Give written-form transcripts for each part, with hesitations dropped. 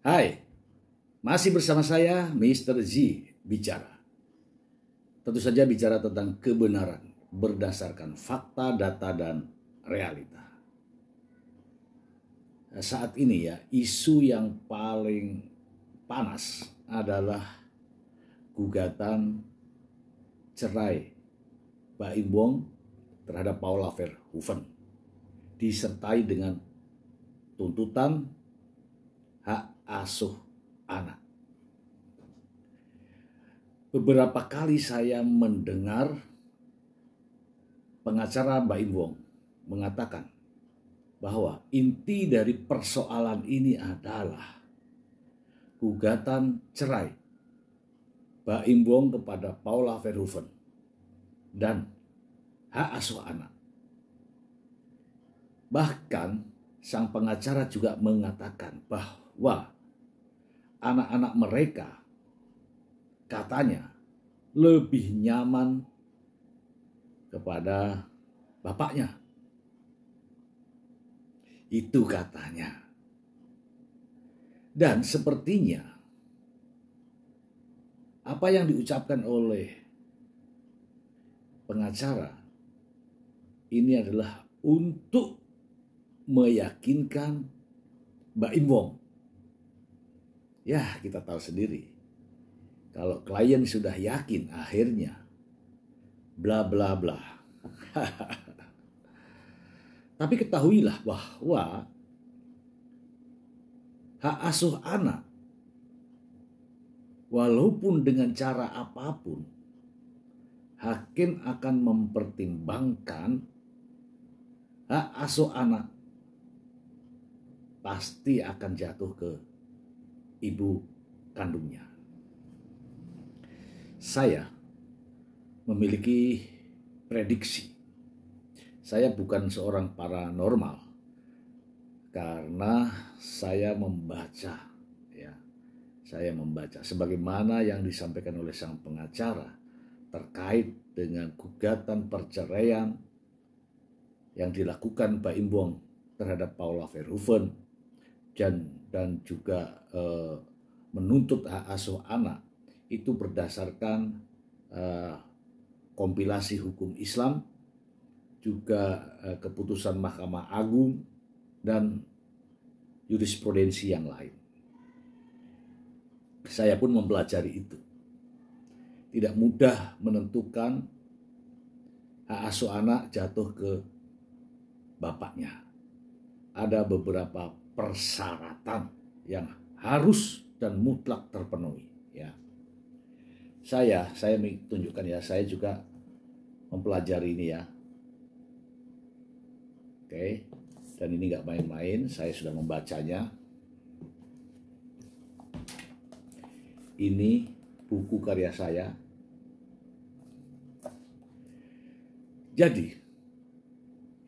Hai, masih bersama saya Mr. Z bicara. Tentu saja bicara tentang kebenaran berdasarkan fakta, data, dan realita. Saat ini ya, isu yang paling panas adalah gugatan cerai Baim Wong terhadap Paula Verhoeven, disertai dengan tuntutan hak asuh anak. Beberapa kali saya mendengar pengacara Baim Wong mengatakan bahwa inti dari persoalan ini adalah gugatan cerai Baim Wong kepada Paula Verhoeven dan hak asuh anak. Bahkan sang pengacara juga mengatakan bahwa anak-anak mereka katanya lebih nyaman kepada bapaknya. Itu katanya. Dan sepertinya apa yang diucapkan oleh pengacara ini adalah untuk meyakinkan Baim Wong. Ya, kita tahu sendiri. Kalau klien sudah yakin akhirnya bla bla bla. Tapi ketahuilah bahwa hak asuh anak walaupun dengan cara apapun hakim akan mempertimbangkan hak asuh anak pasti akan jatuh ke ibu kandungnya. Saya memiliki prediksi. Saya bukan seorang paranormal karena saya membaca, ya. Saya membaca sebagaimana yang disampaikan oleh sang pengacara terkait dengan gugatan perceraian yang dilakukan Baim Wong terhadap Paula Verhoeven dan juga menuntut hak asuh anak itu berdasarkan kompilasi hukum Islam, juga keputusan Mahkamah Agung dan jurisprudensi yang lain. Saya pun mempelajari itu. Tidak mudah menentukan hak asuh anak jatuh ke bapaknya. Ada beberapa persyaratan yang harus dan mutlak terpenuhi, ya. Saya tunjukkan ya, saya juga mempelajari ini ya. Oke, dan ini nggak main-main, saya sudah membacanya. Ini buku karya saya. Jadi,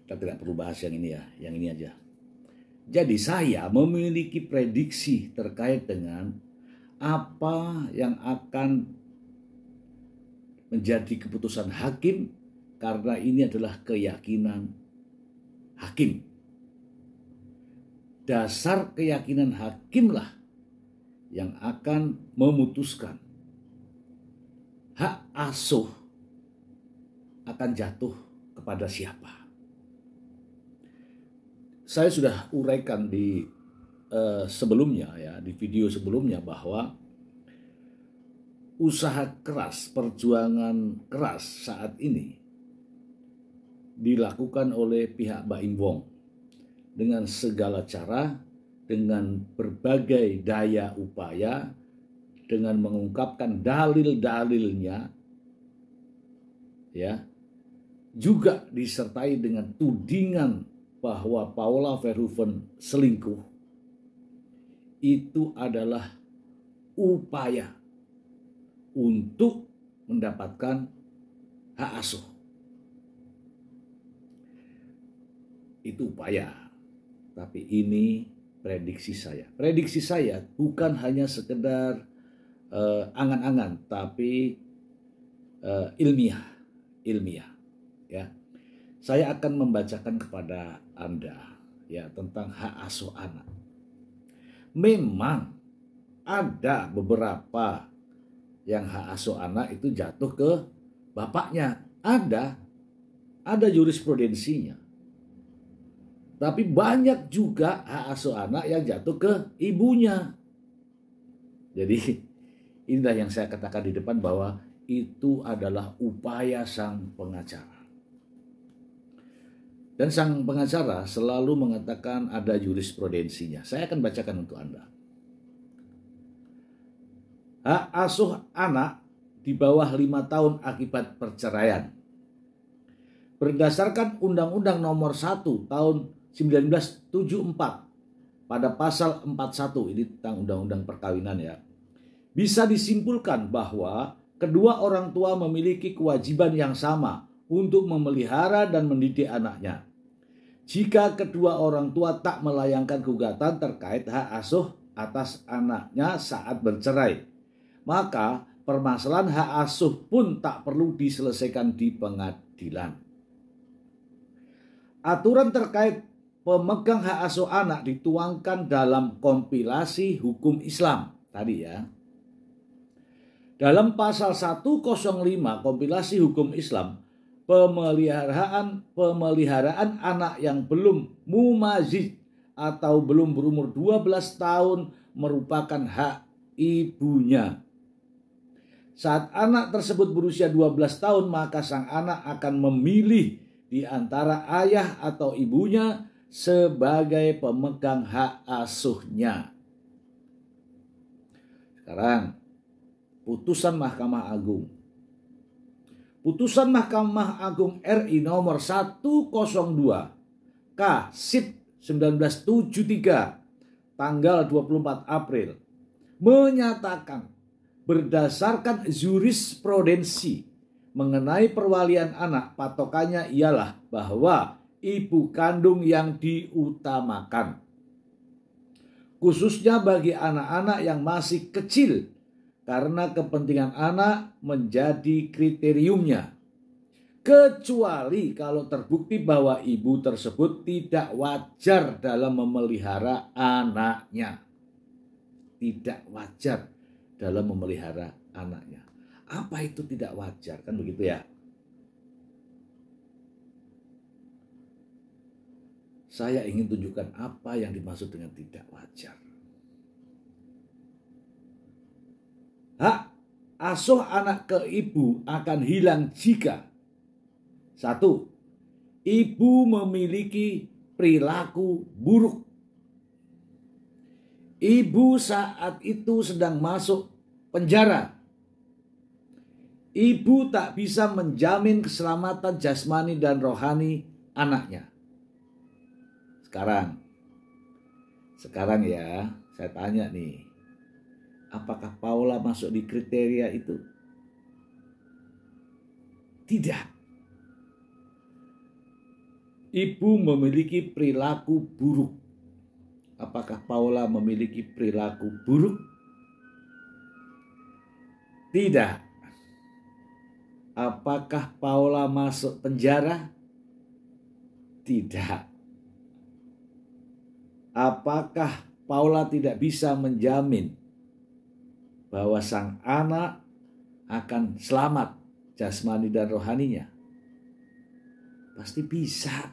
kita tidak perlu bahas yang ini ya, yang ini aja. Jadi saya memiliki prediksi terkait dengan apa yang akan menjadi keputusan hakim karena ini adalah keyakinan hakim. Dasar keyakinan hakimlah yang akan memutuskan hak asuh akan jatuh kepada siapa. Saya sudah uraikan di sebelumnya ya, di video sebelumnya bahwa usaha keras, perjuangan keras saat ini dilakukan oleh pihak Baim Wong dengan segala cara, dengan berbagai daya upaya, dengan mengungkapkan dalil-dalilnya, ya, juga disertai dengan tudingan bahwa Paula Verhoeven selingkuh. Itu adalah upaya untuk mendapatkan hak asuh. Itu upaya. Tapi ini prediksi saya. Prediksi saya bukan hanya sekedar angan-angan, tapi ilmiah, ya. Saya akan membacakan kepada Anda ya tentang hak asuh anak. Memang ada beberapa yang hak asuh anak itu jatuh ke bapaknya. Ada jurisprudensinya. Tapi banyak juga hak asuh anak yang jatuh ke ibunya. Jadi inilah yang saya katakan di depan bahwa itu adalah upaya sang pengacara. Dan sang pengacara selalu mengatakan ada jurisprudensinya. Saya akan bacakan untuk Anda. Hak asuh anak di bawah 5 tahun akibat perceraian. Berdasarkan Undang-Undang Nomor 1 tahun 1974 pada pasal 41, ini tentang undang-undang perkawinan ya. Bisa disimpulkan bahwa kedua orang tua memiliki kewajiban yang sama untuk memelihara dan mendidik anaknya. Jika kedua orang tua tak melayangkan gugatan terkait hak asuh atas anaknya saat bercerai, maka permasalahan hak asuh pun tak perlu diselesaikan di pengadilan. Aturan terkait pemegang hak asuh anak dituangkan dalam kompilasi hukum Islam tadi ya. Dalam pasal 105 kompilasi hukum Islam, pemeliharaan anak yang belum mumazid atau belum berumur 12 tahun merupakan hak ibunya. Saat anak tersebut berusia 12 tahun, maka sang anak akan memilih di antara ayah atau ibunya sebagai pemegang hak asuhnya. Sekarang, putusan Mahkamah Agung. Putusan Mahkamah Agung RI nomor 102 K SIP 1973 tanggal 24 April menyatakan berdasarkan jurisprudensi mengenai perwalian anak, patokannya ialah bahwa ibu kandung yang diutamakan. Khususnya bagi anak-anak yang masih kecil, karena kepentingan anak menjadi kriteriumnya. Kecuali kalau terbukti bahwa ibu tersebut tidak wajar dalam memelihara anaknya. Tidak wajar dalam memelihara anaknya. Apa itu tidak wajar? Kan begitu ya. Saya ingin tunjukkan apa yang dimaksud dengan tidak wajar. Hak asuh anak ke ibu akan hilang jika 1. Ibu memiliki perilaku buruk. Ibu saat itu sedang masuk penjara. Ibu tak bisa menjamin keselamatan jasmani dan rohani anaknya. Sekarang ya, saya tanya nih, apakah Paula masuk di kriteria itu? Tidak. Ibu memiliki perilaku buruk. Apakah Paula memiliki perilaku buruk? Tidak. Apakah Paula masuk penjara? Tidak. Apakah Paula tidak bisa menjamin bahwa sang anak akan selamat jasmani dan rohaninya? Pasti bisa.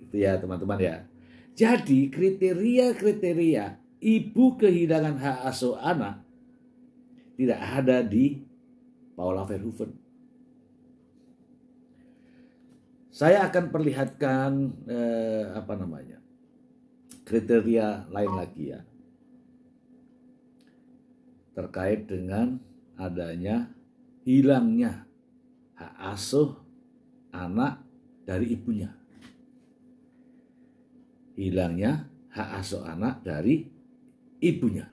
Itu ya teman-teman ya. Jadi kriteria-kriteria ibu kehilangan hak asuh anak tidak ada di Paula Verhoeven. Saya akan perlihatkan kriteria lain lagi ya, terkait dengan adanya hilangnya hak asuh anak dari ibunya. Hilangnya hak asuh anak dari ibunya.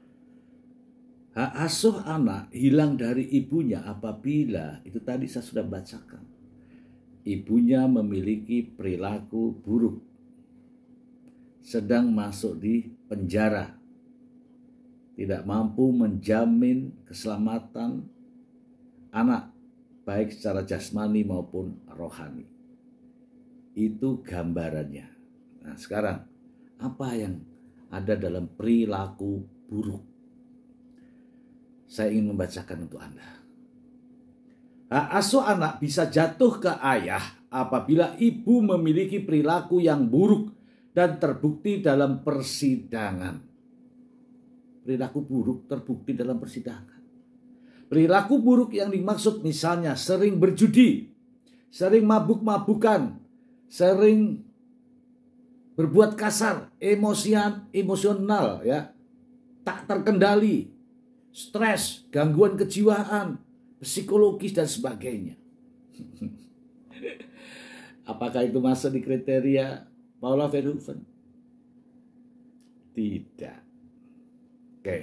Hak asuh anak hilang dari ibunya apabila, itu tadi saya sudah bacakan, ibunya memiliki perilaku buruk, sedang masuk di penjara, tidak mampu menjamin keselamatan anak, baik secara jasmani maupun rohani. Itu gambarannya. Nah sekarang, apa yang ada dalam perilaku buruk? saya ingin membacakan untuk Anda. Hak asuh anak bisa jatuh ke ayah apabila ibu memiliki perilaku yang buruk dan terbukti dalam persidangan. Perilaku buruk terbukti dalam persidangan. Perilaku buruk yang dimaksud misalnya sering berjudi, sering mabuk-mabukan, sering berbuat kasar, emosional ya, tak terkendali, stres, gangguan kejiwaan, psikologis dan sebagainya. Apakah itu masuk di kriteria Paula Verhoeven? Tidak. Oke.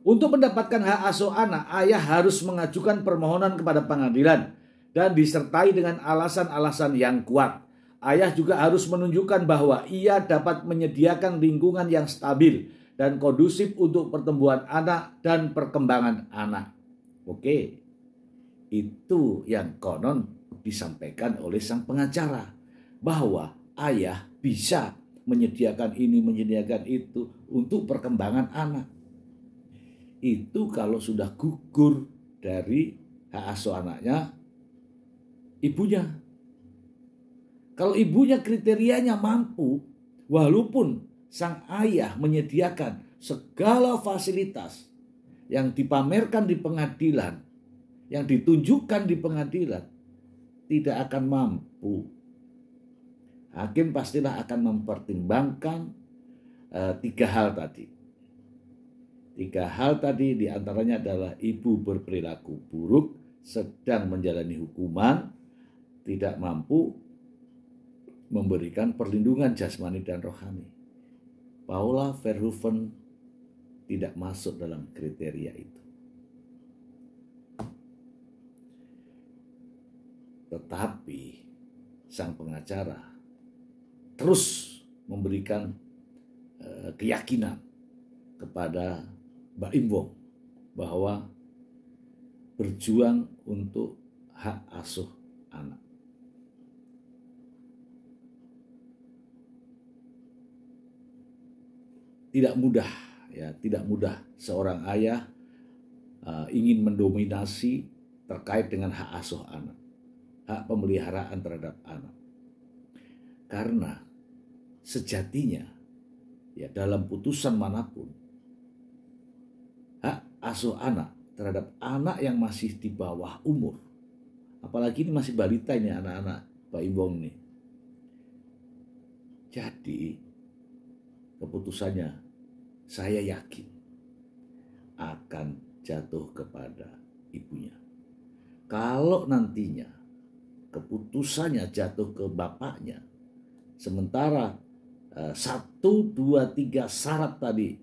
Untuk mendapatkan hak asuh anak, ayah harus mengajukan permohonan kepada pengadilan dan disertai dengan alasan-alasan yang kuat. Ayah juga harus menunjukkan bahwa ia dapat menyediakan lingkungan yang stabil dan kondusif untuk pertumbuhan anak dan perkembangan anak. Oke, itu yang konon disampaikan oleh sang pengacara, bahwa ayah bisa menyediakan ini, menyediakan itu untuk perkembangan anak. Itu kalau sudah gugur dari hak asuh anaknya ibunya. Kalau ibunya kriterianya mampu, walaupun sang ayah menyediakan segala fasilitas yang dipamerkan di pengadilan, yang ditunjukkan di pengadilan, tidak akan mampu. Hakim pastilah akan mempertimbangkan tiga hal tadi. Tiga hal tadi diantaranya adalah ibu berperilaku buruk, sedang menjalani hukuman, tidak mampu memberikan perlindungan jasmani dan rohani. Paula Verhoeven tidak masuk dalam kriteria itu. Tetapi sang pengacara terus memberikan keyakinan kepada Mbak Im Wong bahwa berjuang untuk hak asuh anak. Tidak mudah ya, tidak mudah seorang ayah ingin mendominasi terkait dengan hak asuh anak, hak pemeliharaan terhadap anak. Karena sejatinya ya dalam putusan manapun, hak asuh anak terhadap anak yang masih di bawah umur, apalagi ini masih balita ini anak-anak Pak Im Wong ini. Jadi keputusannya saya yakin akan jatuh kepada ibunya. Kalau nantinya keputusannya jatuh ke bapaknya, sementara 1, 2, 3 syarat tadi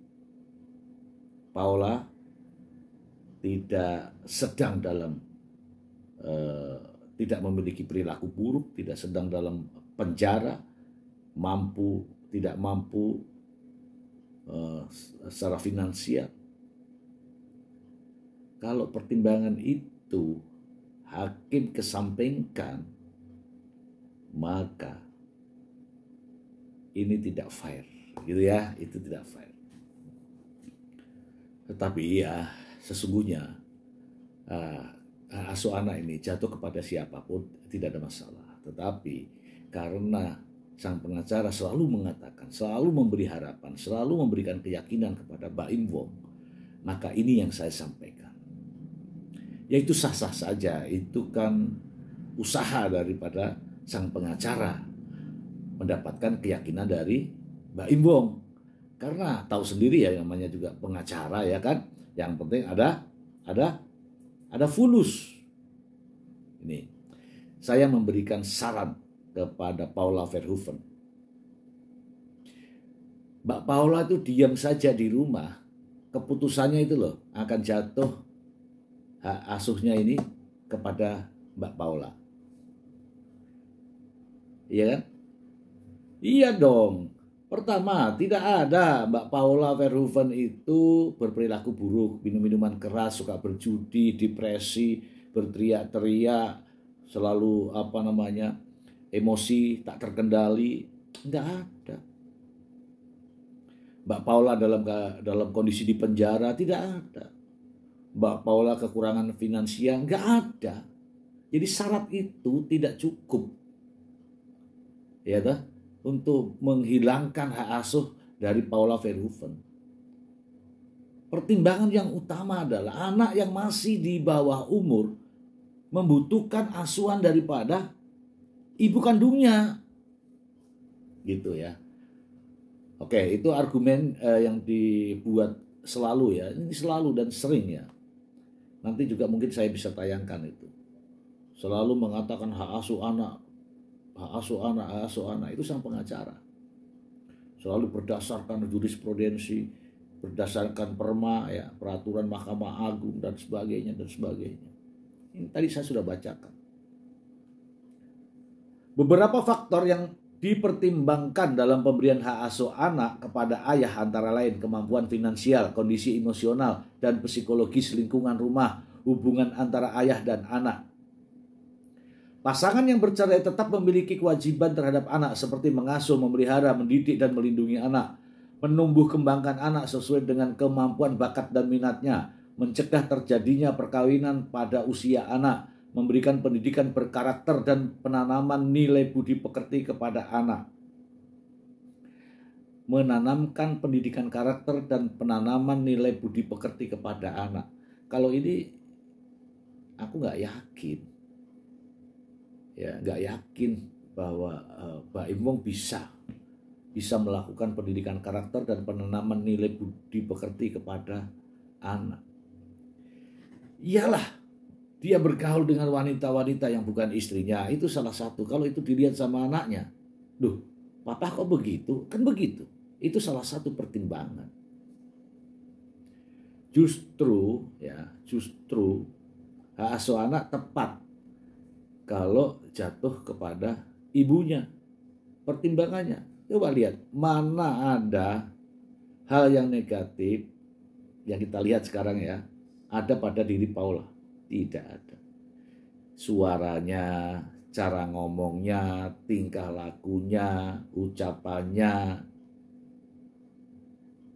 Paula tidak sedang dalam tidak memiliki perilaku buruk, tidak sedang dalam penjara, tidak mampu secara finansial. Kalau pertimbangan itu hakim kesampingkan, maka ini tidak fair, gitu ya, itu tidak fair. Tetapi ya sesungguhnya asuh anak ini jatuh kepada siapapun tidak ada masalah. Tetapi karena sang pengacara selalu mengatakan, selalu memberi harapan, selalu memberikan keyakinan kepada Mbak Im Wong, maka ini yang saya sampaikan. Yaitu sah-sah saja, itu kan usaha daripada sang pengacara mendapatkan keyakinan dari Mbak Im Wong. Karena tahu sendiri ya, namanya juga pengacara ya kan, yang penting ada fulus. Ini saya memberikan saran kepada Paula Verhoeven. Mbak Paula itu diam saja di rumah, keputusannya itu loh akan jatuh hak asuhnya ini kepada Mbak Paula. Iya kan? Iya dong. Pertama, tidak ada Mbak Paula Verhoeven itu berperilaku buruk, minum-minuman keras, suka berjudi, depresi, berteriak-teriak, selalu emosi tak terkendali. Enggak ada. Mbak Paula dalam kondisi di penjara, tidak ada. Mbak Paula kekurangan finansial, nggak ada. Jadi syarat itu tidak cukup, ya toh, untuk menghilangkan hak asuh dari Paula Verhoeven. Pertimbangan yang utama adalah anak yang masih di bawah umur membutuhkan asuhan daripada ibu kandungnya, gitu ya. Oke, itu argumen yang dibuat selalu ya, ini selalu dan sering ya. Nanti juga mungkin saya bisa tayangkan itu. Selalu mengatakan hak asuh anak, hak asuh anak, hak asuh anak, itu sang pengacara. Selalu berdasarkan jurisprudensi, berdasarkan perma, ya, peraturan Mahkamah Agung dan sebagainya dan sebagainya. Ini tadi saya sudah bacakan. Beberapa faktor yang dipertimbangkan dalam pemberian hak asuh anak kepada ayah antara lain kemampuan finansial, kondisi emosional dan psikologis lingkungan rumah, hubungan antara ayah dan anak. Pasangan yang bercerai tetap memiliki kewajiban terhadap anak seperti mengasuh, memelihara, mendidik dan melindungi anak, menumbuh kembangkan anak sesuai dengan kemampuan bakat dan minatnya, mencegah terjadinya perkawinan pada usia anak, memberikan pendidikan berkarakter dan penanaman nilai budi pekerti kepada anak. Menanamkan pendidikan karakter dan penanaman nilai budi pekerti kepada anak. Kalau ini aku nggak yakin, ya nggak yakin bahwa Mbak Imong bisa melakukan pendidikan karakter dan penanaman nilai budi pekerti kepada anak. Iyalah, dia bergaul dengan wanita-wanita yang bukan istrinya, itu salah satu. Kalau itu dilihat sama anaknya, duh, papa kok begitu? Kan begitu. Itu salah satu pertimbangan. Justru hak asuh anak tepat kalau jatuh kepada ibunya. Pertimbangannya, coba lihat mana ada hal yang negatif yang kita lihat sekarang ya, ada pada diri Paula. Tidak ada. Suaranya, cara ngomongnya, tingkah lakunya, ucapannya,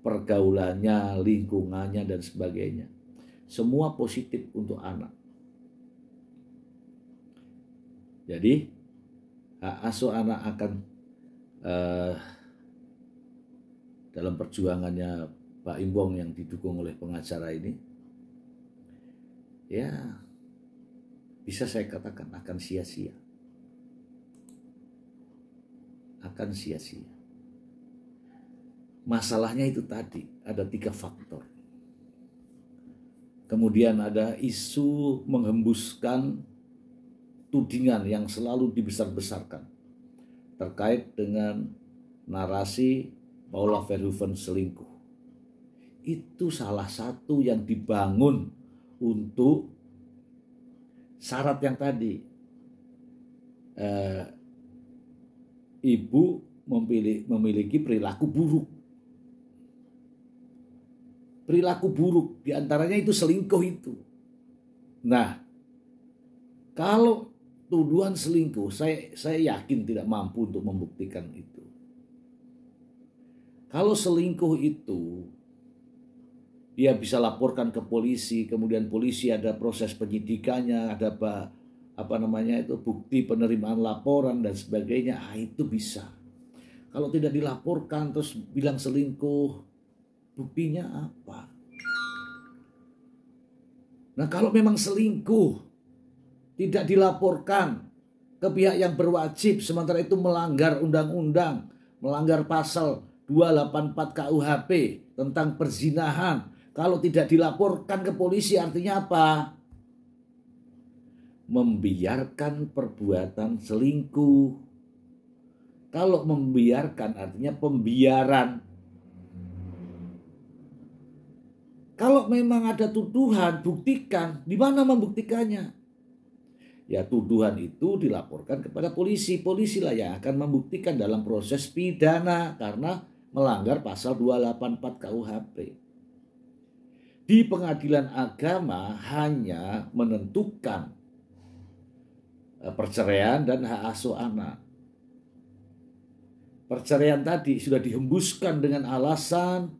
pergaulannya, lingkungannya dan sebagainya. Semua positif untuk anak. Jadi hak asuh anak akan dalam perjuangannya Pak Imbong yang didukung oleh pengacara ini, ya bisa saya katakan akan sia-sia. Akan sia-sia. Masalahnya itu tadi, ada 3 faktor. Kemudian ada isu menghembuskan tudingan yang selalu dibesar-besarkan terkait dengan narasi Paula Verhoeven selingkuh. Itu salah satu yang dibangun untuk syarat yang tadi. Ibu memiliki perilaku buruk. Perilaku buruk, diantaranya itu selingkuh itu. Nah, kalau tuduhan selingkuh, saya yakin tidak mampu untuk membuktikan itu. Kalau selingkuh itu, dia bisa laporkan ke polisi, kemudian polisi ada proses penyidikannya, ada bukti penerimaan laporan dan sebagainya, itu bisa. Kalau tidak dilaporkan terus bilang selingkuh, buktinya apa? Nah, kalau memang selingkuh tidak dilaporkan ke pihak yang berwajib, sementara itu melanggar undang-undang, melanggar pasal 284 KUHP tentang perzinahan. Kalau tidak dilaporkan ke polisi artinya apa? Membiarkan perbuatan selingkuh. Kalau membiarkan artinya pembiaran. Kalau memang ada tuduhan, buktikan. Di mana membuktikannya? Ya, tuduhan itu dilaporkan kepada polisi. Polisilah yang akan membuktikan dalam proses pidana karena melanggar pasal 284 KUHP. Di pengadilan agama hanya menentukan perceraian dan hak asuh anak. Perceraian tadi sudah dihembuskan dengan alasan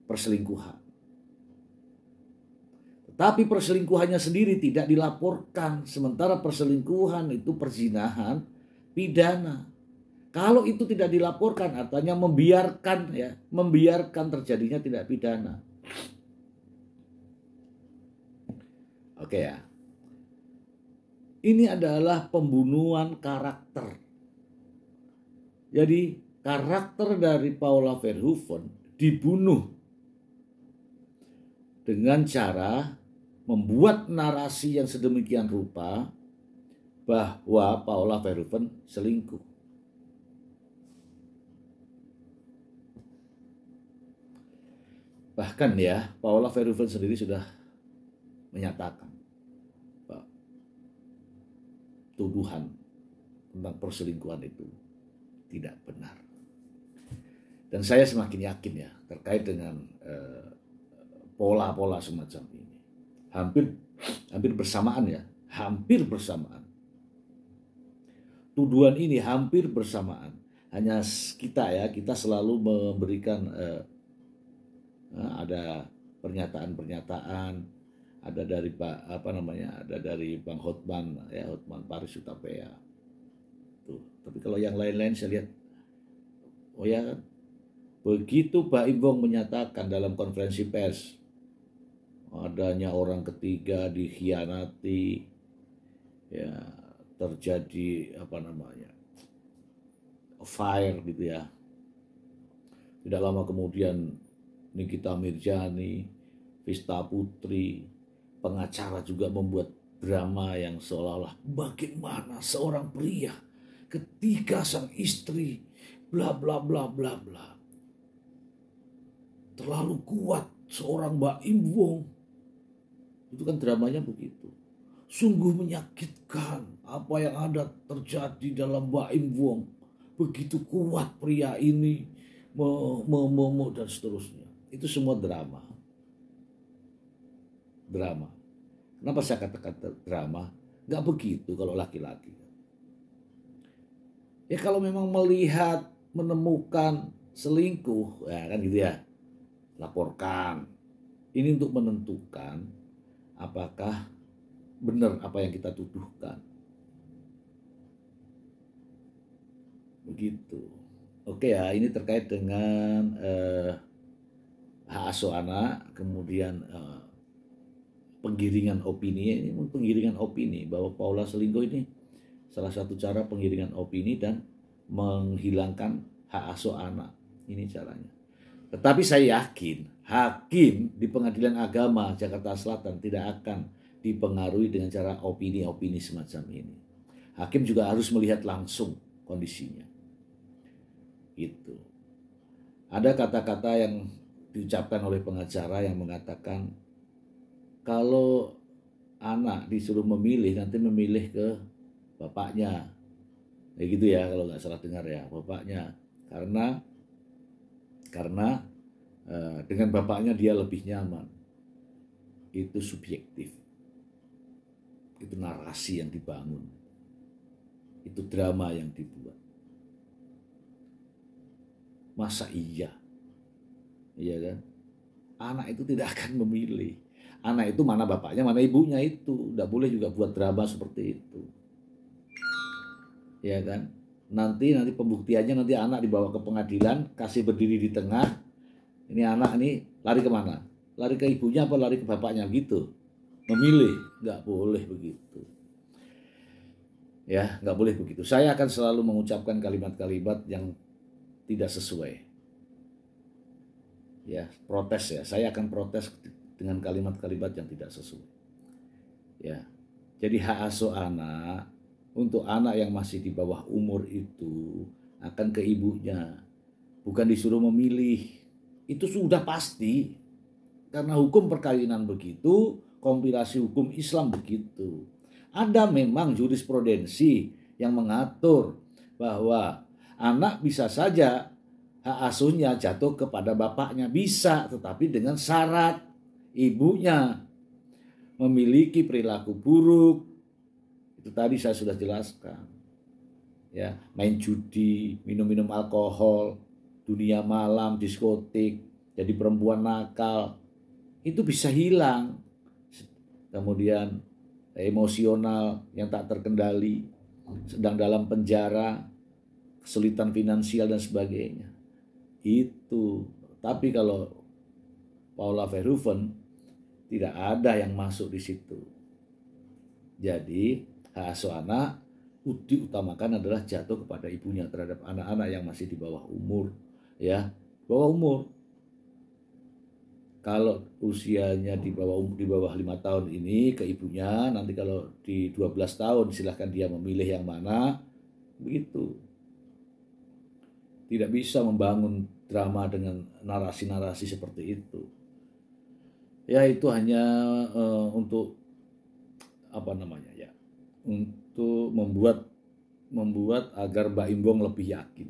perselingkuhan. Tapi perselingkuhannya sendiri tidak dilaporkan. Sementara perselingkuhan itu perzinahan pidana. Kalau itu tidak dilaporkan, artinya membiarkan terjadinya tidak pidana. Oke ya. Ini adalah pembunuhan karakter. Jadi karakter dari Paula Verhoeven dibunuh dengan cara membuat narasi yang sedemikian rupa bahwa Paula Verhoeven selingkuh. Bahkan ya, Paula Verhoeven sendiri sudah menyatakan bahwa tuduhan tentang perselingkuhan itu tidak benar. Dan saya semakin yakin ya terkait dengan pola-pola semacam ini. Hampir bersamaan ya, hampir bersamaan. Tuduhan ini hampir bersamaan. Hanya kita selalu memberikan ada pernyataan-pernyataan, ada dari ada dari Bang Hotman ya, Hotman Paris Hutapea. Tuh. Tapi kalau yang lain-lain saya lihat, oh ya kan, begitu Pak Imbong menyatakan dalam konferensi pers adanya orang ketiga dikhianati, ya terjadi fire gitu ya. Tidak lama kemudian Nikita Mirjani, Vista Putri, pengacara juga membuat drama yang seolah-olah bagaimana seorang pria ketika sang istri bla bla bla bla bla terlalu kuat seorang Mbak Imbong. Itu kan dramanya begitu. Sungguh menyakitkan apa yang ada terjadi dalam Mbak Imbong. Begitu kuat pria ini dan seterusnya. Itu semua drama. Drama. Kenapa saya katakan drama? Nggak begitu kalau laki-laki. Ya kalau memang melihat, menemukan selingkuh, ya kan gitu ya, laporkan. Ini untuk menentukan apakah benar apa yang kita tuduhkan. Begitu. Oke ya, ini terkait dengan hak asuh anak, kemudian penggiringan opini. Ini penggiringan opini bahwa Paula selingkuh ini salah satu cara penggiringan opini dan menghilangkan hak asuh anak. Ini caranya. Tetapi saya yakin hakim di Pengadilan Agama Jakarta Selatan tidak akan dipengaruhi dengan cara opini-opini semacam ini. Hakim juga harus melihat langsung kondisinya. Gitu. Ada kata-kata yang diucapkan oleh pengacara yang mengatakan kalau anak disuruh memilih, nanti memilih ke bapaknya. Ya gitu ya kalau nggak salah dengar ya, bapaknya. Karena dengan bapaknya dia lebih nyaman. Itu subjektif. Itu narasi yang dibangun. Itu drama yang dibuat. Masa iya? Iya kan? Anak itu tidak akan memilih. Anak itu mana bapaknya, mana ibunya itu. Tidak boleh juga buat drama seperti itu. Ya kan? Nanti pembuktiannya nanti anak dibawa ke pengadilan, kasih berdiri di tengah. Ini anak ini lari kemana? Lari ke ibunya apa lari ke bapaknya gitu? Memilih, nggak boleh begitu. Ya, nggak boleh begitu. Saya akan selalu mengucapkan kalimat-kalimat yang tidak sesuai. Ya, protes ya. Saya akan protes dengan kalimat-kalimat yang tidak sesuai. Ya. Jadi hak asuh anak untuk anak yang masih di bawah umur itu akan ke ibunya. Bukan disuruh memilih. Itu sudah pasti. Karena hukum perkawinan begitu, kompilasi hukum Islam begitu. Ada memang jurisprudensi yang mengatur bahwa anak bisa saja hak asuhnya jatuh kepada bapaknya, bisa, tetapi dengan syarat ibunya memiliki perilaku buruk. Itu tadi saya sudah jelaskan. Ya, main judi, minum-minum alkohol, dunia malam, diskotik, jadi perempuan nakal. Itu bisa hilang kemudian emosional yang tak terkendali, sedang dalam penjara, kesulitan finansial dan sebagainya. Itu. Tapi kalau Paula Verhoeven tidak ada yang masuk di situ. Jadi hak asuh anak diutamakan adalah jatuh kepada ibunya terhadap anak-anak yang masih di bawah umur, ya, bawah umur. Kalau usianya di bawah 5 tahun ini ke ibunya, nanti kalau di 12 tahun silahkan dia memilih yang mana, begitu. Tidak bisa membangun drama dengan narasi-narasi seperti itu. Ya itu hanya untuk untuk membuat agar Mbak Imbong lebih yakin.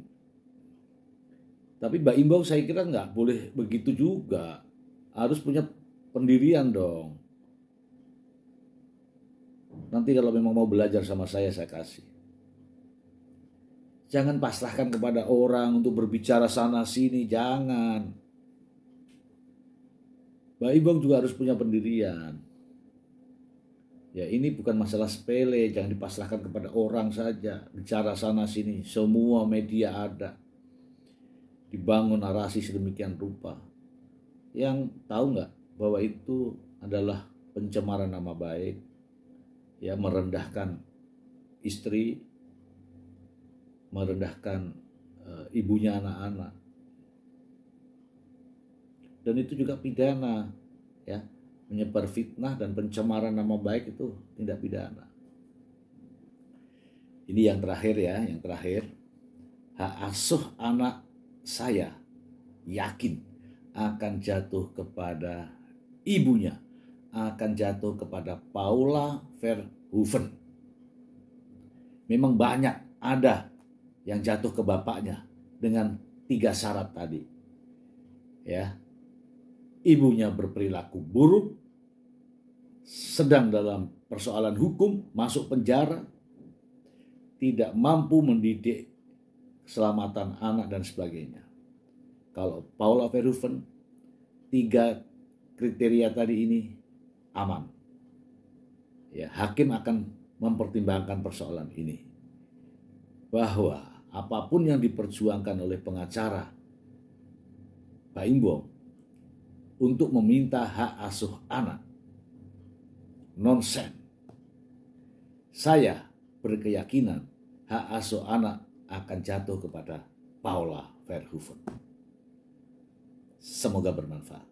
Tapi Mbak Imbong saya kira nggak boleh begitu juga. Harus punya pendirian dong. Nanti kalau memang mau belajar sama saya kasih. Jangan pasrahkan kepada orang untuk berbicara sana sini, jangan. Mbak Imbong juga harus punya pendirian. Ya ini bukan masalah sepele, jangan dipasrahkan kepada orang saja. Bicara sana sini, semua media ada. Dibangun narasi sedemikian rupa. Yang tahu nggak bahwa itu adalah pencemaran nama baik, ya, merendahkan istri, merendahkan ibunya anak-anak, dan itu juga pidana, ya, menyebar fitnah dan pencemaran nama baik itu tindak pidana. Ini yang terakhir ya, hak asuh anak saya yakin akan jatuh kepada ibunya, akan jatuh kepada Paula Verhoeven. Memang banyak ada yang jatuh ke bapaknya dengan 3 syarat tadi. Ya. Ibunya berperilaku buruk, sedang dalam persoalan hukum, masuk penjara, tidak mampu mendidik keselamatan anak dan sebagainya. Kalau Paula Verhoeven, 3 kriteria tadi ini aman. Ya, hakim akan mempertimbangkan persoalan ini. Bahwa apapun yang diperjuangkan oleh pengacara Mbak Imbong untuk meminta hak asuh anak, nonsen. Saya berkeyakinan hak asuh anak akan jatuh kepada Paula Verhoeven. Semoga bermanfaat.